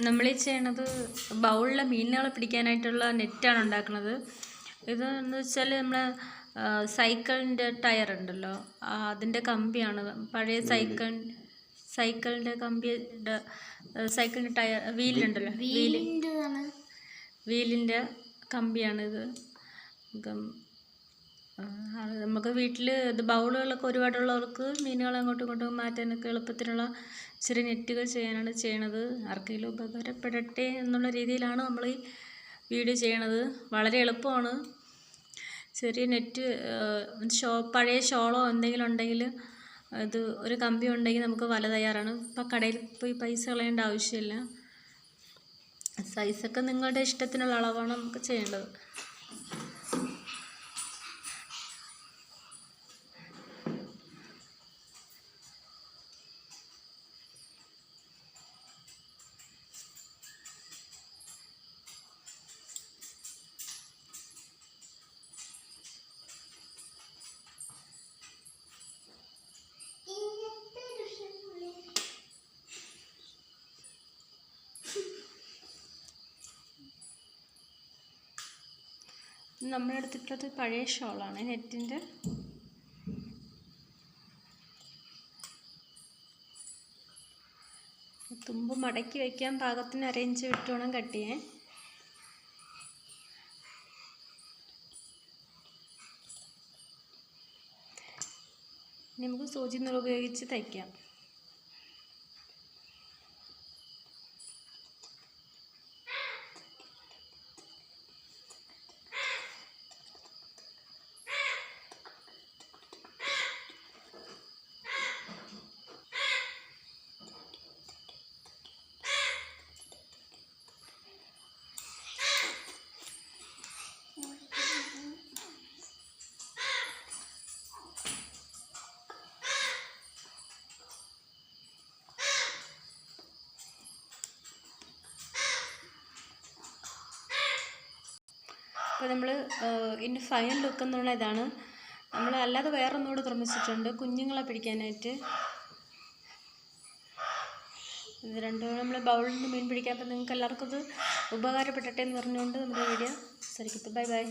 നമ്മൾ ഈ ചെയ്യണത് ബൗളിലെ മീനുകളെ പിടിക്കാനായിട്ടുള്ള നെറ്റാണ് ഉണ്ടാക്കുന്നത്. ഇതെന്ന് വെച്ചാൽ നമ്മൾ സൈക്കിളിൻ്റെ ടയർ ഉണ്ടല്ലോ, അതിൻ്റെ കമ്പിയാണ്. പഴയ സൈക്കിളിൻ്റെ കമ്പിയുടെ സൈക്കിളിൻ്റെ ടയർ വീലുണ്ടല്ലോ, വീലിൻ്റെ കമ്പിയാണിത്. നമുക്ക് വീട്ടിൽ ഇത് ബൗളുകളൊക്കെ ഒരുപാടുള്ളവർക്ക് മീനുകളെ അങ്ങോട്ടും ഇങ്ങോട്ടും മാറ്റാനൊക്കെ എളുപ്പത്തിനുള്ള ചെറിയ നെറ്റുകൾ ചെയ്യാനാണ് ചെയ്യണത്. ആർക്കെങ്കിലും ഉപകാരപ്പെടട്ടെ എന്നുള്ള രീതിയിലാണ് നമ്മൾ ഈ വീഡിയോ ചെയ്യണത്. വളരെ എളുപ്പമാണ്. ചെറിയ നെറ്റ് പഴയ ഷോളോ എന്തെങ്കിലും ഉണ്ടെങ്കിൽ ഇത് ഒരു കമ്പി ഉണ്ടെങ്കിൽ നമുക്ക് വല തയ്യാറാണ്. ഇപ്പം കടയിൽ പോയി പൈസ കളയേണ്ട ആവശ്യമില്ല. സൈസൊക്കെ നിങ്ങളുടെ ഇഷ്ടത്തിനുള്ള അളവാണ് നമുക്ക് ചെയ്യേണ്ടത്. നമ്മളെടുത്തിട്ടുള്ളത് പഴയ ഷോളാണ്, നെറ്റിൻ്റെ. തുമ്പ് മടക്കി വയ്ക്കാൻ പാകത്തിന് അരയിഞ്ച് വിട്ട് വേണം കട്ട് ചെയ്യാൻ. നമുക്ക് സൂചി നൂൽ ഉപയോഗിച്ച് തയ്ക്കാം. അപ്പോൾ നമ്മൾ ഇതിൻ്റെ ഫൈനൽ ലുക്ക് എന്ന് പറഞ്ഞാൽ ഇതാണ്. നമ്മൾ അല്ലാതെ വേറെ ഒന്നുകൂടെ നിർമ്മിച്ചിട്ടുണ്ട് കുഞ്ഞുങ്ങളെ പിടിക്കാനായിട്ട്. ഇത് രണ്ടും നമ്മൾ ബൗളിൽ നിന്ന് മീൻ പിടിക്കാൻ. അപ്പോൾ നിങ്ങൾക്ക് എല്ലാവർക്കും ഇത് ഉപകാരപ്പെടട്ടെ എന്ന് പറഞ്ഞുകൊണ്ട് നമ്മുടെ വീഡിയോ ശരിക്കും ബൈ ബൈ.